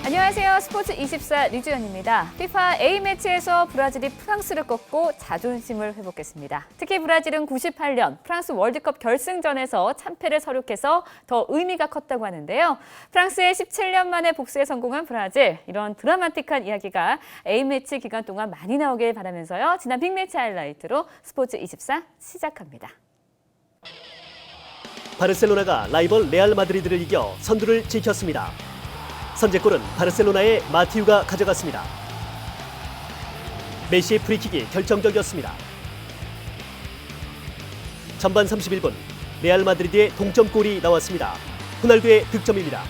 안녕하세요. 스포츠24 류주연입니다. FIFA A매치에서 브라질이 프랑스를 꺾고 자존심을 회복했습니다. 특히 브라질은 98년 프랑스 월드컵 결승전에서 참패를 서륙해서 더 의미가 컸다고 하는데요. 프랑스의 17년 만에 복수에 성공한 브라질, 이런 드라마틱한 이야기가 A매치 기간 동안 많이 나오길 바라면서요. 지난 빅매치 하이라이트로 스포츠24 시작합니다. 바르셀로나가 라이벌 레알 마드리드를 이겨 선두를 지켰습니다. 선제골은 바르셀로나의 마티우가 가져갔습니다. 메시의 프리킥이 결정적이었습니다. 전반 31분 레알 마드리드의 동점골이 나왔습니다. 호날두의 득점입니다.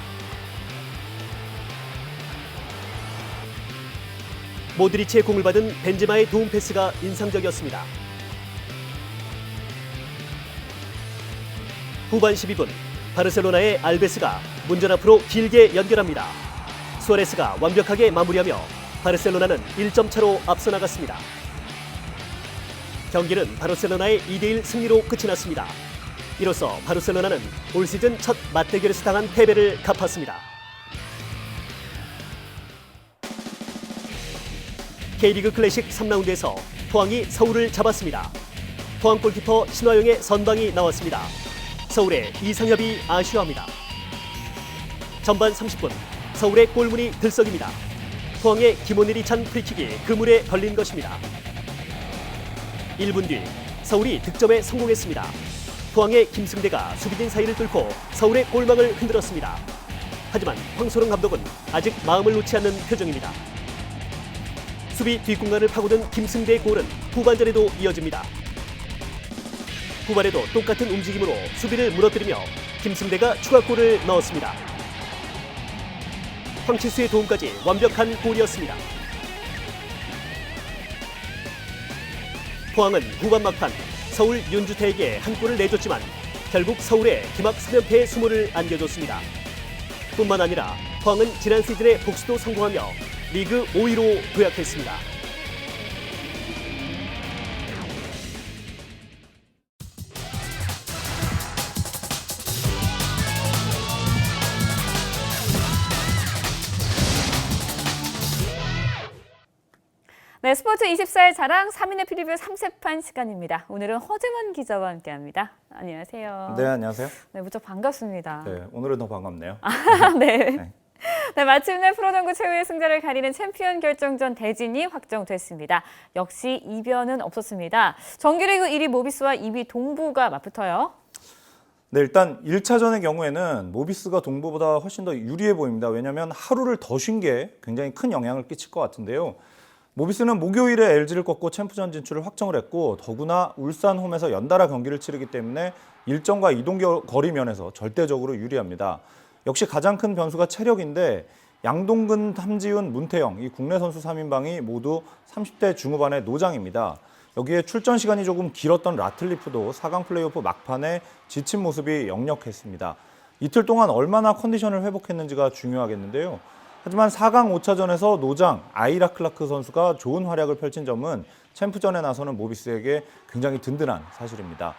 모드리치의 공을 받은 벤제마의 도움 패스가 인상적이었습니다. 후반 12분 바르셀로나의 알베스가 문전 앞으로 길게 연결합니다. 수아레스가 완벽하게 마무리하며 바르셀로나는 1점 차로 앞서 나갔습니다. 경기는 바르셀로나의 2대1 승리로 끝이 났습니다. 이로써 바르셀로나는 올 시즌 첫 맞대결에서 당한 패배를 갚았습니다. K리그 클래식 3라운드에서 포항이 서울을 잡았습니다. 포항 골키퍼 신화영의 선방이 나왔습니다. 서울의 이상엽이 아쉬워합니다. 전반 30분 서울의 골문이 들썩입니다. 포항의 김원일이 찬 프리킥이 그물에 걸린 것입니다. 1분 뒤 서울이 득점에 성공했습니다. 포항의 김승대가 수비진 사이를 뚫고 서울의 골망을 흔들었습니다. 하지만 황소롱 감독은 아직 마음을 놓지 않는 표정입니다. 수비 뒷공간을 파고든 김승대의 골은 후반전에도 이어집니다. 후반에도 똑같은 움직임으로 수비를 무너뜨리며 김승대가 추가골을 넣었습니다. 황치수의 도움까지 완벽한 골이었습니다. 포항은 후반 막판 서울 윤주태에게 한 골을 내줬지만 결국 서울에 기막 3연패의 수모를 안겨줬습니다. 뿐만 아니라 포항은 지난 시즌의 복수도 성공하며 리그 5위로 도약했습니다. 네, 스포츠24의 자랑 3인의 프리뷰 3세판 시간입니다. 오늘은 허재원 기자와 함께합니다. 안녕하세요. 네, 안녕하세요. 네, 무척 반갑습니다. 네, 오늘은 더 반갑네요. 네. 네. 네, 마침내 프로농구 최후의 승자를 가리는 챔피언 결정전 대진이 확정됐습니다. 역시 이변은 없었습니다. 정규리그 1위 모비스와 2위 동부가 맞붙어요. 네, 일단 1차전의 경우에는 모비스가 동부보다 훨씬 더 유리해 보입니다. 왜냐하면 하루를 더 쉰 게 굉장히 큰 영향을 끼칠 것 같은데요. 모비스는 목요일에 LG를 꺾고 챔프전 진출을 확정을 했고 더구나 울산 홈에서 연달아 경기를 치르기 때문에 일정과 이동 거리 면에서 절대적으로 유리합니다. 역시 가장 큰 변수가 체력인데 양동근, 함지훈, 문태영 이 국내 선수 3인방이 모두 30대 중후반의 노장입니다. 여기에 출전 시간이 조금 길었던 라틀리프도 4강 플레이오프 막판에 지친 모습이 역력했습니다. 이틀 동안 얼마나 컨디션을 회복했는지가 중요하겠는데요. 하지만 4강 5차전에서 노장 아이라 클라크 선수가 좋은 활약을 펼친 점은 챔프전에 나서는 모비스에게 굉장히 든든한 사실입니다.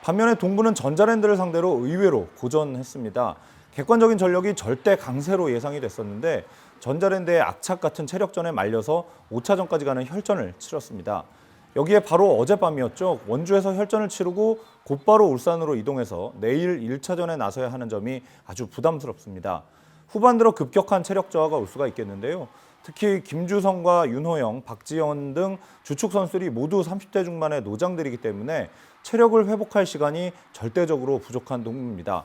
반면에 동부는 전자랜드를 상대로 의외로 고전했습니다. 객관적인 전력이 절대 강세로 예상이 됐었는데 전자랜드의 악착 같은 체력전에 말려서 5차전까지 가는 혈전을 치렀습니다. 여기에 바로 어젯밤이었죠. 원주에서 혈전을 치르고 곧바로 울산으로 이동해서 내일 1차전에 나서야 하는 점이 아주 부담스럽습니다. 후반 들어 급격한 체력 저하가 올 수가 있겠는데요. 특히 김주성과 윤호영, 박지현 등 주축 선수들이 모두 30대 중반의 노장들이기 때문에 체력을 회복할 시간이 절대적으로 부족한 동부입니다.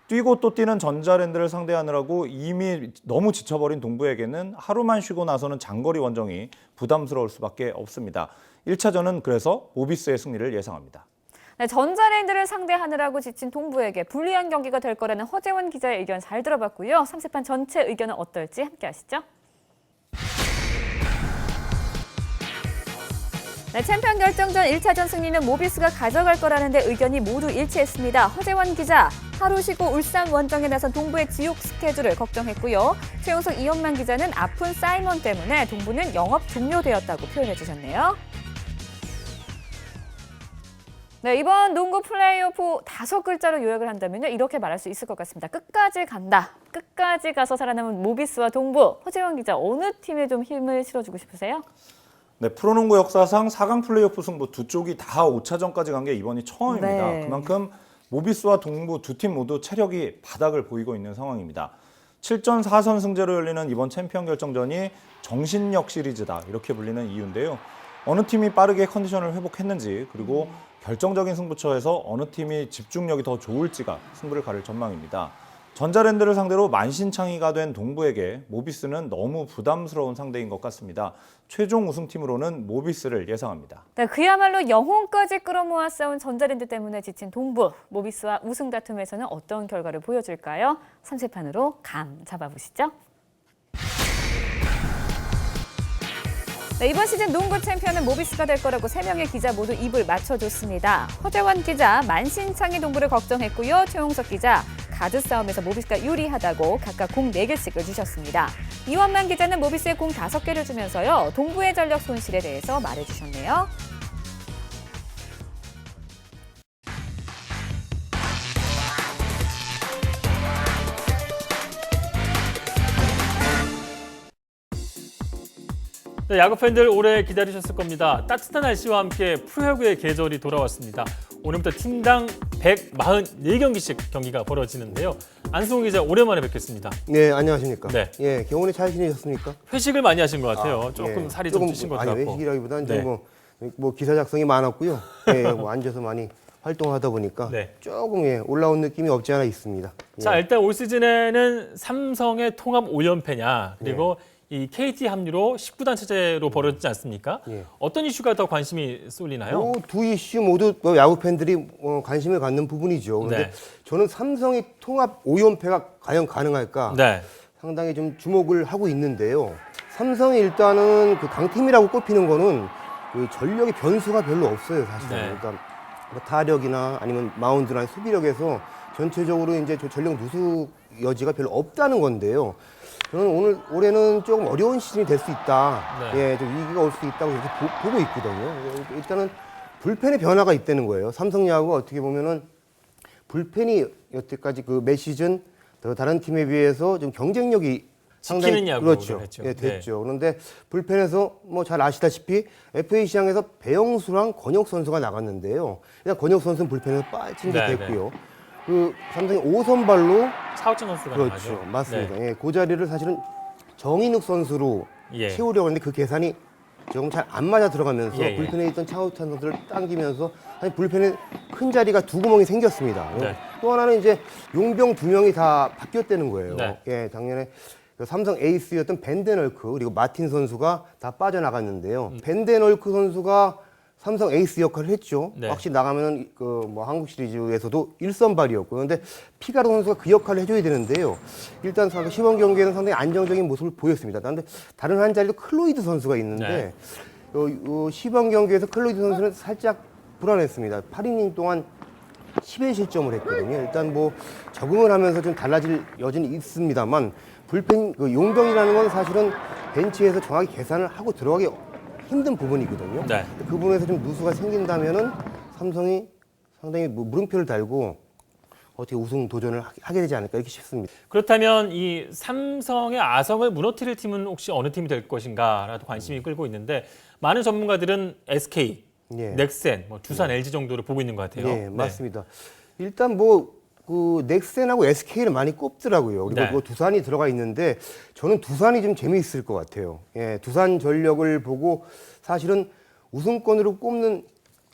뛰고 또 뛰는 전자랜드를 상대하느라고 이미 너무 지쳐버린 동부에게는 하루만 쉬고 나서는 장거리 원정이 부담스러울 수밖에 없습니다. 1차전은 그래서 모비스의 승리를 예상합니다. 네, 전자랜드를 상대하느라고 지친 동부에게 불리한 경기가 될 거라는 허재원 기자의 의견 잘 들어봤고요. 3세판 전체 의견은 어떨지 함께 하시죠. 네, 챔피언 결정전 1차전 승리는 모비스가 가져갈 거라는데 의견이 모두 일치했습니다. 허재원 기자, 하루 쉬고 울산 원정에 나선 동부의 지옥 스케줄을 걱정했고요. 최용석, 이현만 기자는 아픈 사이먼 때문에 동부는 영업 종료되었다고 표현해 주셨네요. 네, 이번 농구 플레이오프 5글자로 요약을 한다면요. 이렇게 말할 수 있을 것 같습니다. 끝까지 간다. 끝까지 가서 살아남은 모비스와 동부. 허재원 기자, 어느 팀에 좀 힘을 실어주고 싶으세요? 네, 프로농구 역사상 4강 플레이오프 승부 두 쪽이 다 5차전까지 간 게 이번이 처음입니다. 네. 그만큼 모비스와 동부 두 팀 모두 체력이 바닥을 보이고 있는 상황입니다. 7전 4선 승제로 열리는 이번 챔피언 결정전이 정신력 시리즈다 이렇게 불리는 이유인데요. 어느 팀이 빠르게 컨디션을 회복했는지 그리고 결정적인 승부처에서 어느 팀이 집중력이 더 좋을지가 승부를 가릴 전망입니다. 전자랜드를 상대로 만신창이가 된 동부에게 모비스는 너무 부담스러운 상대인 것 같습니다. 최종 우승팀으로는 모비스를 예상합니다. 네, 그야말로 영혼까지 끌어모아 싸운 전자랜드 때문에 지친 동부. 모비스와 우승 다툼에서는 어떤 결과를 보여줄까요? 3세판으로 감 잡아보시죠. 네, 이번 시즌 농구 챔피언은 모비스가 될 거라고 3명의 기자 모두 입을 맞춰줬습니다. 허재원 기자, 만신창이 동부를 걱정했고요. 최용석 기자, 가드 싸움에서 모비스가 유리하다고 각각 공 4개씩을 주셨습니다. 이원만 기자는 모비스에 공 5개를 주면서요. 동부의 전력 손실에 대해서 말해주셨네요. 네, 야구 팬들 오래 기다리셨을 겁니다. 따뜻한 날씨와 함께 프로야구의 계절이 돌아왔습니다. 오늘부터 팀당 144경기씩 경기가 벌어지는데요. 안승훈 기자, 오랜만에 뵙겠습니다. 네, 안녕하십니까. 네. 예, 겨울에 잘 지내셨습니까? 회식을 많이 하신 것 같아요. 조금 예, 살이 조금 좀 찌신 것 아니, 같고. 회식이라기보다는 네. 좀 뭐 기사 작성이 많았고요. 예, 뭐 앉아서 많이 활동하다 보니까 네. 조금 올라온 느낌이 없지 않아 있습니다. 예. 자, 일단 올 시즌에는 삼성의 통합 5연패냐, 그리고 이 KT 합류로 19단 체제로 벌어지지 않습니까? 예. 어떤 이슈가 더 관심이 쏠리나요? 두 이슈 모두 야구 팬들이 관심을 갖는 부분이죠. 그런데 네. 저는 삼성의 통합 5연패가 과연 가능할까? 네. 상당히 좀 주목을 하고 있는데요. 삼성이 일단은 그 강팀이라고 꼽히는 거는 그 전력의 변수가 별로 없어요, 사실은. 네. 그러니까 뭐 타력이나 아니면 마운드나 수비력에서 전체적으로 이제 저 전력 누수 여지가 별로 없다는 건데요. 저는 올해는 조금 어려운 시즌이 될 수 있다. 네. 예, 좀 위기가 올 수 있다고 이렇게 보고 있거든요. 일단은 불펜의 변화가 있다는 거예요. 삼성 야구가 어떻게 보면은 불펜이 여태까지 그 매 시즌 다른 팀에 비해서 좀 경쟁력이 상당히 지키는 야구를 그렇죠. 했죠. 예, 됐죠. 그런데 불펜에서 뭐 잘 아시다시피 FA 시장에서 배영수랑 권혁 선수가 나갔는데요. 일단 권혁 선수는 불펜에서 빠진 게 네, 됐고요. 그 삼성이 5선발로 차우찬 선수가 그렇죠. 나가죠. 맞습니다. 네. 예, 그 자리를 사실은 정인욱 선수로 예. 채우려고 했는데 그 계산이 조금 잘 안 맞아 들어가면서 예, 예. 불펜에 있던 차우찬 선수를 당기면서 사실 불펜에 큰 자리가 두 구멍이 생겼습니다. 네. 또 하나는 이제 용병 2명이 다 바뀌었다는 거예요. 네. 예, 작년에 그 삼성 에이스였던 벤데널크 그리고 마틴 선수가 다 빠져나갔는데요. 벤데널크 선수가 삼성 에이스 역할을 했죠. 네. 확실히 나가면 그 뭐 한국 시리즈에서도 1선발이었고 그런데 피가로 선수가 그 역할을 해줘야 되는데요. 일단 시범 경기에는 상당히 안정적인 모습을 보였습니다. 그런데 다른 한 자리도 클로이드 선수가 있는데 시범 경기에서 클로이드 선수는 살짝 불안했습니다. 8이닝 동안 10회 실점을 했거든요. 일단 뭐 적응을 하면서 좀 달라질 여지는 있습니다만 불펜 그 용병이라는 건 사실은 벤치에서 정확히 계산을 하고 들어가기 힘든 부분이거든요. 네. 그 부분에서 좀 누수가 생긴다면은 삼성이 상당히 물음표를 달고 어떻게 우승 도전을 하게 되지 않을까 이렇게 싶습니다. 그렇다면 이 삼성의 아성을 무너뜨릴 팀은 혹시 어느 팀이 될 것인가라도 관심이 끌고 있는데 많은 전문가들은 SK, 예. 넥센, 뭐 두산, LG 정도를 보고 있는 것 같아요. 네, 맞습니다. 일단 뭐 그 넥센하고 SK를 많이 꼽더라고요. 그리고 네. 뭐 두산이 들어가 있는데 저는 두산이 좀 재미있을 것 같아요. 예, 두산 전력을 보고 사실은 우승권으로 꼽는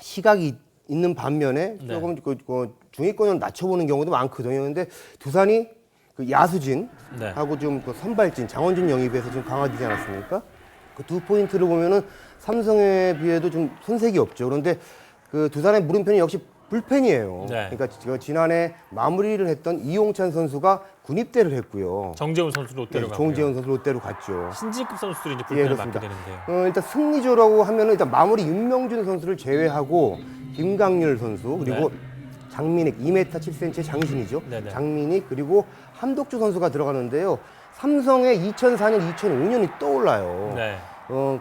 시각이 있는 반면에 네. 조금 그 중위권을 낮춰보는 경우도 많거든요. 그런데 두산이 그 야수진 네. 하고 좀 그 선발진 장원준 영입에서 좀 강화되지 않았습니까? 그 두 포인트를 보면은 삼성에 비해도 좀 손색이 없죠. 그런데 그 두산의 물음표는 역시 불펜이에요. 네. 그러니까 지난해 마무리를 했던 이용찬 선수가 군입대를 했고요. 정재훈 선수 롯데로 가고요. 정재훈 선수 롯데로 갔죠. 신진급 선수들이 이제 예, 불펜을 맡게 그렇습니다. 되는데요. 일단 승리조라고 하면은 일단 마무리 윤명준 선수를 제외하고 김강률 선수 그리고 네. 장민익 2m 7cm의 장신이죠. 네네. 장민익 그리고 함덕주 선수가 들어가는데요. 삼성의 2004년, 2005년이 떠올라요. 네.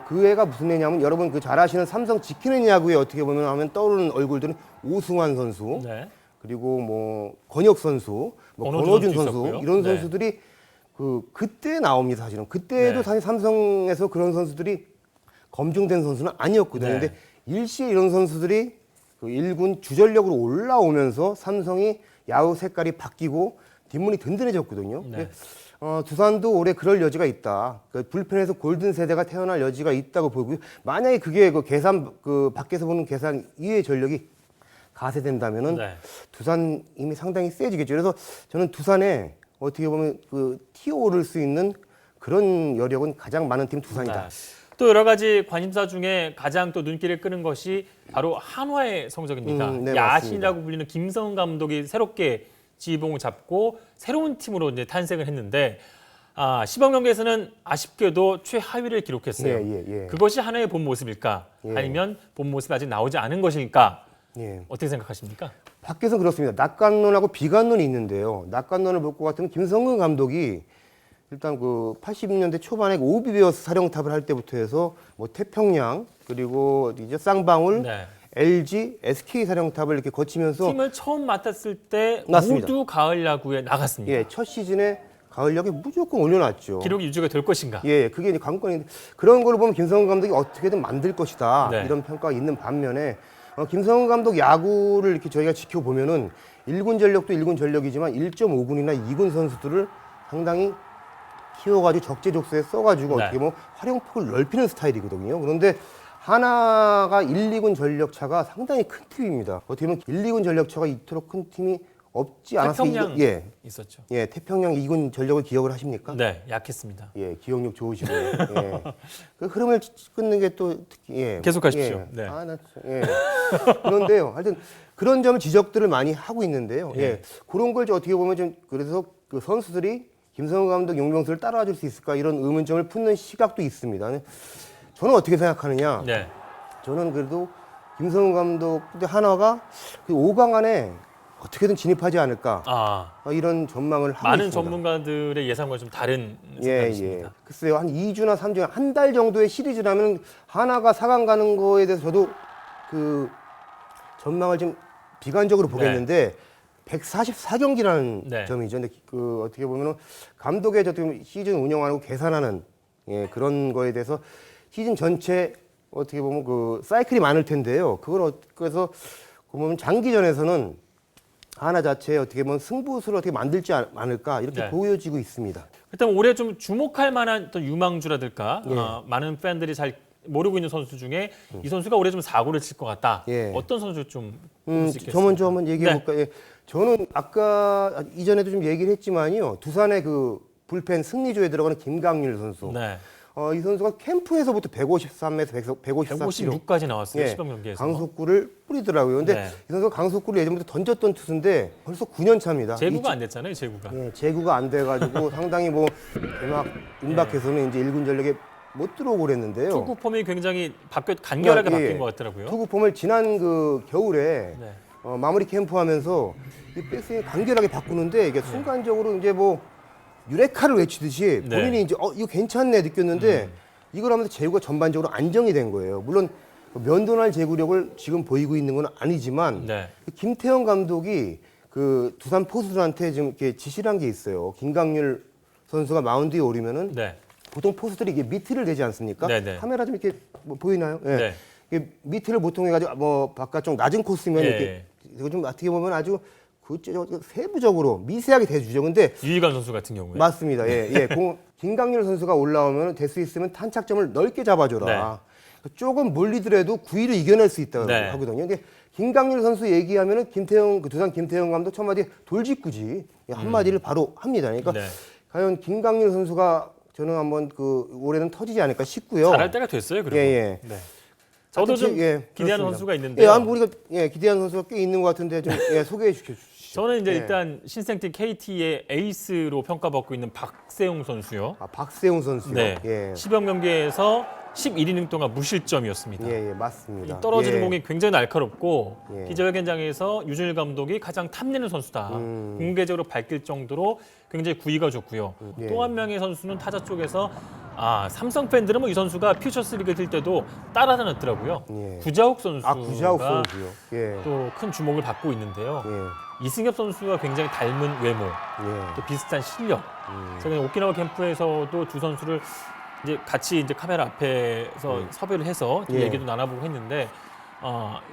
그 애가 무슨 애냐면 여러분 그 잘 아시는 삼성 지키는 야구에 어떻게 보면 하면 떠오르는 얼굴들은 오승환 선수, 네. 그리고 뭐 권혁 선수, 뭐 권호준 권호준 선수 선수 있었고요. 이런 네. 선수들이 그때 나옵니다. 사실은 그때도 네. 사실 삼성에서 그런 선수들이 검증된 선수는 아니었거든요. 네. 근데 일시에 이런 선수들이 그 1군 주전력으로 올라오면서 삼성이 야구 색깔이 바뀌고 뒷문이 든든해졌거든요. 네. 근데, 두산도 올해 그럴 여지가 있다. 그 불펜에서 골든 세대가 태어날 여지가 있다고 보고요. 만약에 그게 그 계산 밖에서 보는 계산 이외의 전력이 가세된다면은 네. 두산 이미 상당히 세지겠죠. 그래서 저는 두산에 어떻게 보면 튀어오를 수 있는 그런 여력은 가장 많은 팀 두산이다. 네. 또 여러 가지 관심사 중에 가장 또 눈길을 끄는 것이 바로 한화의 성적입니다. 네, 야신이라고 불리는 김성훈 감독이 새롭게 지휘봉을 잡고 새로운 팀으로 이제 탄생을 했는데 시범 경기에서는 아쉽게도 최하위를 기록했어요. 예. 그것이 하나의 본 모습일까? 예. 아니면 본 모습이 아직 나오지 않은 것일까? 예. 어떻게 생각하십니까? 밖에서 그렇습니다. 낙관론하고 비관론이 있는데요. 낙관론을 볼 것 같으면 김성근 감독이 일단 80년대 초반에 오비베어스 사령탑을 할 때부터 해서 뭐 태평양 그리고 이제 쌍방울, 네. LG, SK 사령탑을 이렇게 거치면서 팀을 처음 맡았을 때 맞습니다. 모두 가을 야구에 나갔습니다. 첫 시즌에 가을력에 무조건 올려놨죠. 기록이 유지가 될 것인가? 그게 이제 관건인데 그런 걸 보면 김성근 감독이 어떻게든 만들 것이다 네. 이런 평가가 있는 반면에 김성근 감독 야구를 이렇게 저희가 지켜보면은 1군 전력도 1군 전력이지만 1.5군이나 2군 선수들을 상당히 키워가지고 적재적소에 써가지고 네. 어떻게 보면 활용폭을 넓히는 스타일이거든요. 그런데 하나가 1, 2군 전력 차가 상당히 큰 팀입니다. 어떻게 보면 1, 2군 전력 차가 이토록 큰 팀이 없지 않아서 태평양 예, 있었죠. 태평양 2군 전력을 기억을 하십니까? 네, 약했습니다. 기억력 좋으시고 그 흐름을 끊는 게 또 특히 계속하십시오. 네. 그런데요, 하여튼 그런 점 지적들을 많이 하고 있는데요. 예. 그런 걸 어떻게 보면 좀 그래서 그 선수들이 김성훈 감독 용병수를 따라줄 수 있을까 이런 의문점을 품는 시각도 있습니다. 저는 어떻게 생각하느냐? 네. 저는 그래도 김성훈 감독 근데 한화가 그 5강 안에 어떻게든 진입하지 않을까 이런 전망을 하고 많은 있습니다. 전문가들의 예상과 좀 다른 생각이십니다. 글쎄요, 한 2주나 3주, 한 달 정도의 시리즈라면 하나가 4강 가는 거에 대해서 저도 그 전망을 좀 비관적으로 보겠는데 144경기라는 네. 점이죠. 근데 어떻게 보면은 감독의 시즌 운영하고 계산하는 그런 거에 대해서 시즌 전체 어떻게 보면 그 사이클이 많을 텐데요. 그래서 보면 장기전에서는 하나 자체에 어떻게 보면 승부수를 어떻게 만들지 않을까 이렇게 네. 보여지고 있습니다. 일단 올해 좀 주목할 만한 어떤 유망주라든가 많은 팬들이 잘 모르고 있는 선수 중에 이 선수가 올해 좀 사고를 칠 것 같다. 어떤 선수 좀 볼 수 있겠습니까? 저 먼저 한번 얘기해 볼까요? 저는 아까 이전에도 좀 얘기를 했지만요. 두산의 그 불펜 승리조에 들어가는 김강률 선수. 네. 이 선수가 캠프에서부터 153에서 154kg 156까지 나왔어요. 시범 경기에서. 강속구를 뿌리더라고요. 근데 네. 이 선수가 강속구를 예전부터 던졌던 투수인데 벌써 9년 차입니다. 제구가 안 됐잖아요. 제구가. 제구가 안 돼가지고 상당히 뭐 대막 임박해서는 이제 1군 전력에 못 들어오고 그랬는데요. 투구 폼이 굉장히 간결하게 바뀐 것 같더라고요. 투구 폼을 지난 그 겨울에 네. 마무리 캠프하면서 이 백스윙 간결하게 바꾸는데 이게 순간적으로 이제 뭐 유레카를 외치듯이 네. 본인이 이제 이거 괜찮네 느꼈는데 이걸 하면서 제구가 전반적으로 안정이 된 거예요. 물론 면도날 제구력을 지금 보이고 있는 건 아니지만 네. 김태형 감독이 그 두산 포수들한테 지금 이렇게 지시를 한 게 있어요. 김강률 선수가 마운드에 오르면은 네. 보통 포수들이 이게 미트를 대지 않습니까? 네네. 카메라 좀 이렇게 뭐 보이나요? 네. 이게 미트를 보통 해가지고 뭐 바깥쪽 낮은 코스면 예. 이렇게 이거 좀 어떻게 보면 아주 세부적으로 미세하게 대주죠. 근데 유희관 선수 같은 경우에. 맞습니다. 김강률 선수가 올라오면 될 수 있으면 탄착점을 넓게 잡아줘라. 조금 몰리더라도 9위를 이겨낼 수 있다고 네. 하거든요. 이게 김강률 선수 얘기하면은 김태형 두산 김태형 감독 첫 마디 돌직구지 한 마디를 바로 합니다. 그러니까 네. 과연 김강률 선수가 저는 한번 올해는 터지지 않을까 싶고요. 잘할 때가 됐어요. 그리고. 예. 네. 저도 좀 기대하는 그렇습니다. 선수가 있는데요. 우리가 기대하는 선수가 꽤 있는 것 같은데 좀 소개해 주시죠. 저는 이제 예. 일단 신생팀 KT의 에이스로 평가받고 있는 박세웅 선수요. 박세웅 선수요. 네. 시범 경기에서 11이닝 동안 무실점이었습니다. 맞습니다. 이 떨어지는 공이 굉장히 날카롭고 예. 기자회견장에서 유준일 감독이 가장 탐내는 선수다. 공개적으로 밝힐 정도로 굉장히 구위가 좋고요. 예. 또 한 명의 선수는 타자 쪽에서 삼성 팬들은 뭐 이 선수가 퓨처스리그 뛸 때도 따라다녔더라고요. 예. 구자욱 선수가 구자욱 선수요. 예. 또 큰 주목을 받고 있는데요. 예. 이승엽 선수가 굉장히 닮은 외모, 예. 또 비슷한 실력. 제가 오키나와 캠프에서도 두 선수를 이제 같이 이제 카메라 앞에서 섭외를 해서 좀 예. 얘기도 나눠보고 했는데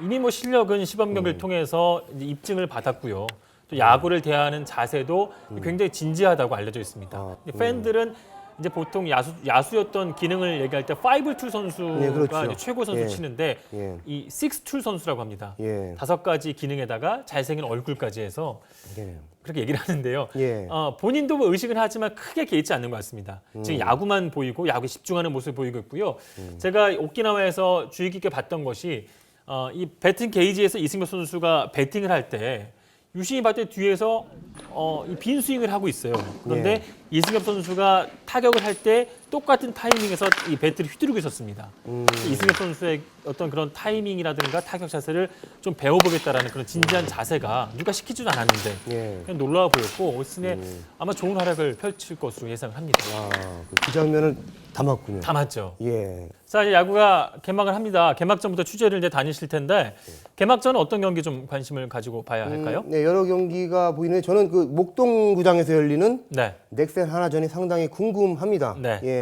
이미 뭐 실력은 시범 경기를 통해서 이제 입증을 받았고요. 또 야구를 대하는 자세도 굉장히 진지하다고 알려져 있습니다. 팬들은 이제 보통 야수였던 기능을 얘기할 때 5툴 선수가 예, 그렇죠. 이제 최고 선수 예. 치는데 예. 이 6툴 선수라고 합니다. 예. 5가지 기능에다가 잘생긴 얼굴까지 해서 예. 그렇게 얘기를 하는데요. 예. 본인도 뭐 의식은 하지만 크게 개의치 않는 것 같습니다. 지금 야구만 보이고 야구에 집중하는 모습을 보이고 있고요. 제가 오키나와에서 주의 깊게 봤던 것이 이 배팅 게이지에서 이승엽 선수가 배팅을 할 때 유심히 봤더니 뒤에서 이 빈 스윙을 하고 있어요. 그런데 이승엽 선수가 타격을 할 때 똑같은 타이밍에서 이 배트를 휘두르고 있었습니다. 이승엽 선수의 어떤 그런 타이밍이라든가 타격 자세를 좀 배워보겠다라는 그런 진지한 자세가 누가 시키지도 않았는데 예. 그냥 놀라워 보였고 올 시즌에 아마 좋은 활약을 펼칠 것으로 예상을 합니다. 그 장면을 담았군요. 다 맞죠. 예. 자, 이제 야구가 개막을 합니다. 개막전부터 취재를 이제 다니실 텐데 개막전은 어떤 경기 좀 관심을 가지고 봐야 할까요? 네, 여러 경기가 보이는데 저는 그 목동구장에서 열리는 네. 넥센 하나전이 상당히 궁금합니다. 네. 예.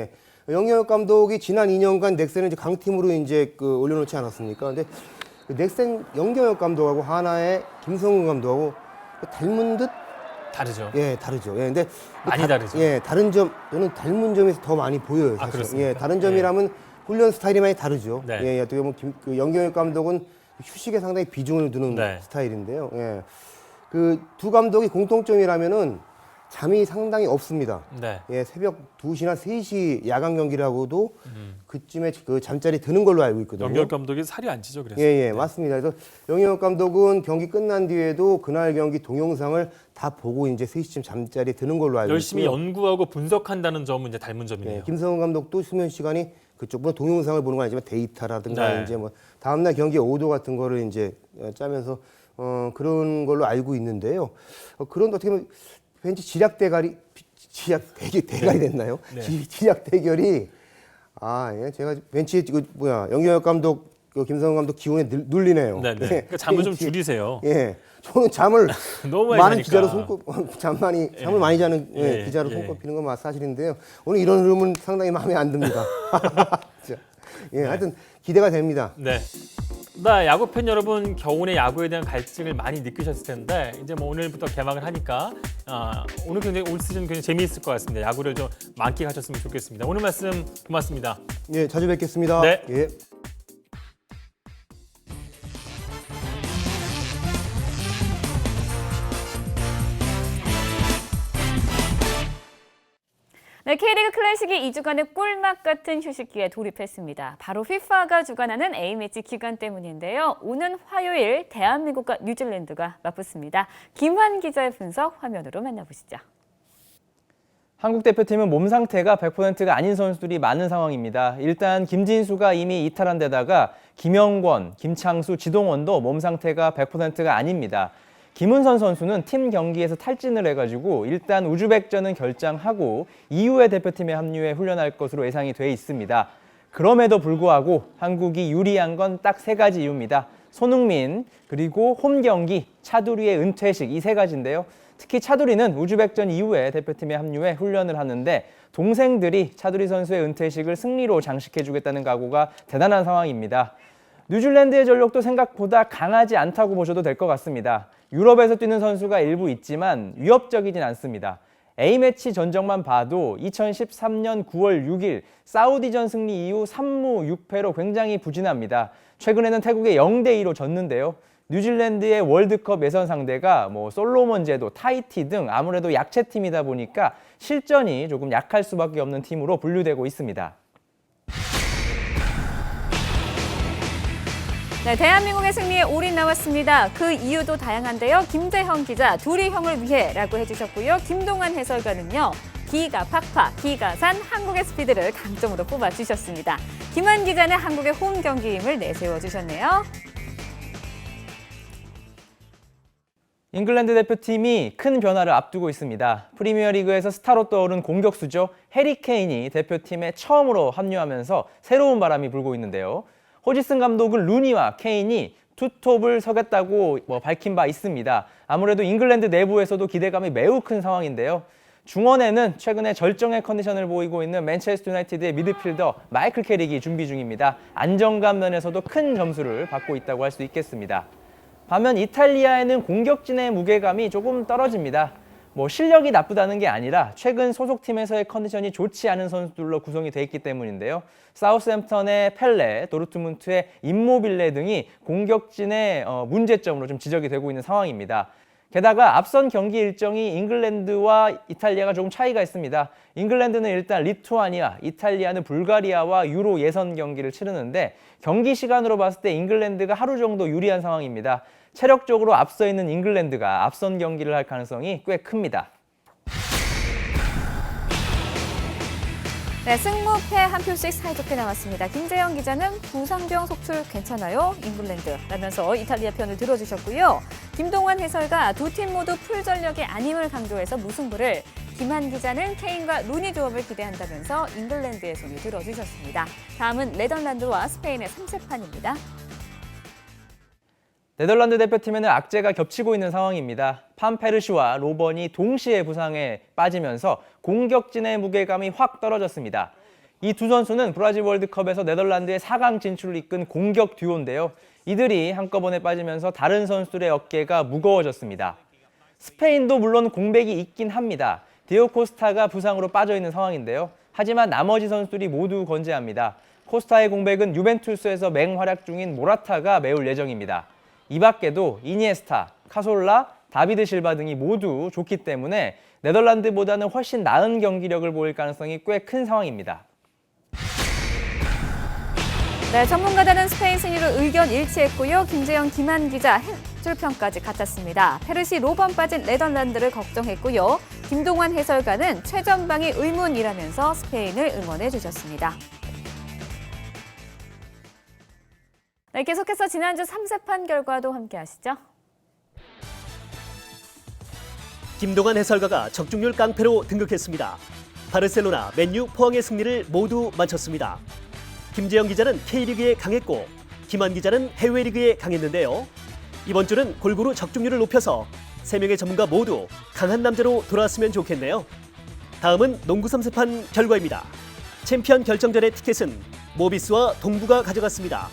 영혁 감독이 지난 2년간 넥센을 이제 강팀으로 이제 올려놓지 않았습니까? 근데 그 넥센 영경혁 감독하고 하나의 김성근 감독하고 닮은 듯? 다르죠. 예, 다르죠. 예, 근데 많이 다르죠. 예, 다른 점 저는 닮은 점에서 더 많이 보여요. 사실. 그렇습니까? 예, 다른 점이라면 훈련 스타일이 많이 다르죠. 네. 예, 어떻게 보면 그 영경혁 감독은 휴식에 상당히 비중을 두는 네. 스타일인데요. 예, 그 두 감독이 공통점이라면은 잠이 상당히 없습니다. 네. 예, 새벽 2시나 3시 야간 경기라고도 그쯤에 그 잠자리 드는 걸로 알고 있거든요. 영경 감독이 살이 안 찌죠, 그래서. 예, 맞습니다. 그래서 영혁 감독은 경기 끝난 뒤에도 그날 경기 동영상을 다 보고 이제 3시쯤 잠자리에 드는 걸로 알고 열심히 있고요. 연구하고 분석한다는 점은 이제 닮은 점이네요. 예, 김성훈 감독도 수면 시간이 그쪽보다 동영상을 보는 건 아니지만 데이터라든가 네. 이제 뭐 다음날 경기 오도 같은 거를 이제 짜면서 그런 걸로 알고 있는데요. 그런 어떻게 보면 왠지 지략 대결이 됐나요? 네. 지략 대결이 예, 제가 벤치에 영경혁 감독, 김성훈 감독 기운에 눌리네요. 네, 네. 예. 그러니까 잠을 좀 줄이세요. 예, 저는 잠을 너무 많이 많은 자니까. 기자로 잠을 많이 자는 예, 기자로 예. 손꼽히는 건 사실인데요. 오늘 이런 흐름은 상당히 마음에 안 듭니다. 예, 하여튼 기대가 됩니다. 네. 야구 팬 여러분, 겨울에 야구에 대한 갈증을 많이 느끼셨을 텐데 이제 뭐 오늘부터 개막을 하니까 오늘 굉장히 올 시즌 굉장히 재미있을 것 같습니다. 야구를 좀 만끽하셨으면 좋겠습니다. 오늘 말씀 고맙습니다. 예, 자주 뵙겠습니다. 네. 예. 네, K리그 클래식이 2주간의 꿀맛 같은 휴식기에 돌입했습니다. 바로 FIFA가 주관하는 A매치 기간 때문인데요. 오는 화요일 대한민국과 뉴질랜드가 맞붙습니다. 김환 기자의 분석 화면으로 만나보시죠. 한국 대표팀은 몸 상태가 100%가 아닌 선수들이 많은 상황입니다. 일단 김진수가 이미 이탈한 데다가 김영권, 김창수, 지동원도 몸 상태가 100%가 아닙니다. 김은선 선수는 팀 경기에서 탈진을 해가지고 일단 우즈벡전은 결장하고 이후에 대표팀에 합류해 훈련할 것으로 예상이 돼 있습니다. 그럼에도 불구하고 한국이 유리한 건 딱 3가지 이유입니다. 손흥민, 그리고 홈 경기, 차두리의 은퇴식 이 3가지인데요. 특히 차두리는 우즈벡전 이후에 대표팀에 합류해 훈련을 하는데 동생들이 차두리 선수의 은퇴식을 승리로 장식해주겠다는 각오가 대단한 상황입니다. 뉴질랜드의 전력도 생각보다 강하지 않다고 보셔도 될 것 같습니다. 유럽에서 뛰는 선수가 일부 있지만 위협적이진 않습니다. A매치 전적만 봐도 2013년 9월 6일 사우디전 승리 이후 3무 6패로 굉장히 부진합니다. 최근에는 태국에 0대2로 졌는데요. 뉴질랜드의 월드컵 예선 상대가 솔로몬 제도, 타이티 등 아무래도 약체팀이다 보니까 실전이 조금 약할 수밖에 없는 팀으로 분류되고 있습니다. 네, 대한민국의 승리에 올인 나왔습니다. 그 이유도 다양한데요. 김재형 기자, 둘이 형을 위해라고 해주셨고요. 김동환 해설가는요. 기가 팍팍, 기가 산 한국의 스피드를 강점으로 뽑아주셨습니다. 김환 기자는 한국의 홈 경기임을 내세워주셨네요. 잉글랜드 대표팀이 큰 변화를 앞두고 있습니다. 프리미어리그에서 스타로 떠오른 공격수죠. 해리 케인이 대표팀에 처음으로 합류하면서 새로운 바람이 불고 있는데요. 호지슨 감독은 루니와 케인이 투톱을 서겠다고 밝힌 바 있습니다. 아무래도 잉글랜드 내부에서도 기대감이 매우 큰 상황인데요. 중원에는 최근에 절정의 컨디션을 보이고 있는 맨체스터 유나이티드의 미드필더 마이클 캐릭이 준비 중입니다. 안정감 면에서도 큰 점수를 받고 있다고 할 수 있겠습니다. 반면 이탈리아에는 공격진의 무게감이 조금 떨어집니다. 실력이 나쁘다는 게 아니라 최근 소속팀에서의 컨디션이 좋지 않은 선수들로 구성이 돼 있기 때문인데요. 사우스햄프턴의 펠레, 도르트문트의 임모빌레 등이 공격진의 문제점으로 좀 지적이 되고 있는 상황입니다. 게다가 앞선 경기 일정이 잉글랜드와 이탈리아가 조금 차이가 있습니다. 잉글랜드는 일단 리투아니아, 이탈리아는 불가리아와 유로 예선 경기를 치르는데 경기 시간으로 봤을 때 잉글랜드가 하루 정도 유리한 상황입니다. 체력적으로 앞서 있는 잉글랜드가 앞선 경기를 할 가능성이 꽤 큽니다. 네, 승무패 한 표씩 사이좋게 나왔습니다. 김재영 기자는 부상병 속출 괜찮아요? 잉글랜드 라면서 이탈리아 편을 들어주셨고요. 김동완 해설가 두 팀 모두 풀전력의 아님을 강조해서 무승부를, 김한 기자는 케인과 루니 조합을 기대한다면서 잉글랜드의 손을 들어주셨습니다. 다음은 네덜란드와 스페인의 3세판입니다. 네덜란드 대표팀에는 악재가 겹치고 있는 상황입니다. 판페르시와 로번이 동시에 부상에 빠지면서 공격진의 무게감이 확 떨어졌습니다. 이 두 선수는 브라질 월드컵에서 네덜란드의 4강 진출을 이끈 공격 듀오인데요. 이들이 한꺼번에 빠지면서 다른 선수들의 어깨가 무거워졌습니다. 스페인도 물론 공백이 있긴 합니다. 디오 코스타가 부상으로 빠져있는 상황인데요. 하지만 나머지 선수들이 모두 건재합니다. 코스타의 공백은 유벤투스에서 맹활약 중인 모라타가 메울 예정입니다. 이 밖에도 이니에스타, 카솔라, 다비드 실바 등이 모두 좋기 때문에 네덜란드보다는 훨씬 나은 경기력을 보일 가능성이 꽤 큰 상황입니다. 네, 전문가들은 스페인 승리로 의견 일치했고요. 김재영, 김한 기자 해설평까지 같았습니다. 페르시, 로번 빠진 네덜란드를 걱정했고요. 김동완 해설가는 최전방이 의문이라면서 스페인을 응원해 주셨습니다. 네, 계속해서 지난주 3세판 결과도 함께 하시죠. 김동완 해설가가 적중률 깡패로 등극했습니다. 바르셀로나, 맨유, 포항의 승리를 모두 마쳤습니다. 김재영 기자는 K리그에 강했고 김한 기자는 해외 리그에 강했는데요. 이번 주는 골고루 적중률을 높여서 3명의 전문가 모두 강한 남자로 돌아왔으면 좋겠네요. 다음은 농구 3세판 결과입니다. 챔피언 결정전의 티켓은 모비스와 동부가 가져갔습니다.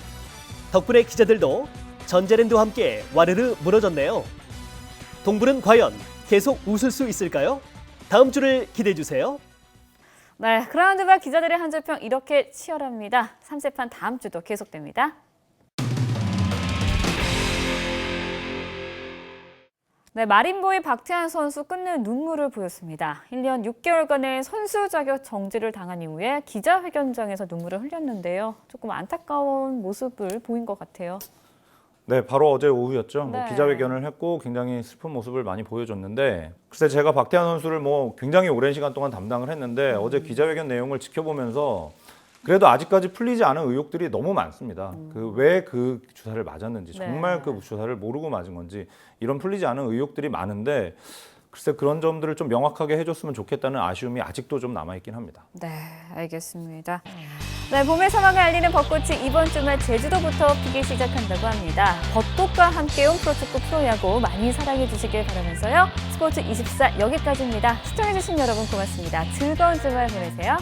덕분에 기자들도 전자랜드와 함께 와르르 무너졌네요. 동부는 과연 계속 웃을 수 있을까요? 다음 주를 기대해 주세요. 네, 그라운드바 기자들의 한 줄평 이렇게 치열합니다. 3세판 다음 주도 계속됩니다. 네, 마린보의 박태환 선수 끝내 눈물을 보였습니다. 1년 6개월간의 선수 자격 정지를 당한 이후에 기자회견장에서 눈물을 흘렸는데요. 조금 안타까운 모습을 보인 것 같아요. 네, 바로 어제 오후였죠. 네. 기자회견을 했고 굉장히 슬픈 모습을 많이 보여줬는데, 글쎄 제가 박태환 선수를 굉장히 오랜 시간 동안 담당을 했는데 어제 기자회견 내용을 지켜보면서 그래도 아직까지 풀리지 않은 의혹들이 너무 많습니다. 왜 그 주사를 맞았는지, 정말 그 주사를 모르고 맞은 건지, 이런 풀리지 않은 의혹들이 많은데 글쎄 그런 점들을 좀 명확하게 해줬으면 좋겠다는 아쉬움이 아직도 좀 남아있긴 합니다. 네, 알겠습니다. 네, 봄의 상황을 알리는 벚꽃이 이번 주말 제주도부터 피기 시작한다고 합니다. 벚꽃과 함께 온 프로축구 프로야구 많이 사랑해 주시길 바라면서요. 스포츠24 여기까지입니다. 시청해 주신 여러분 고맙습니다. 즐거운 주말 보내세요.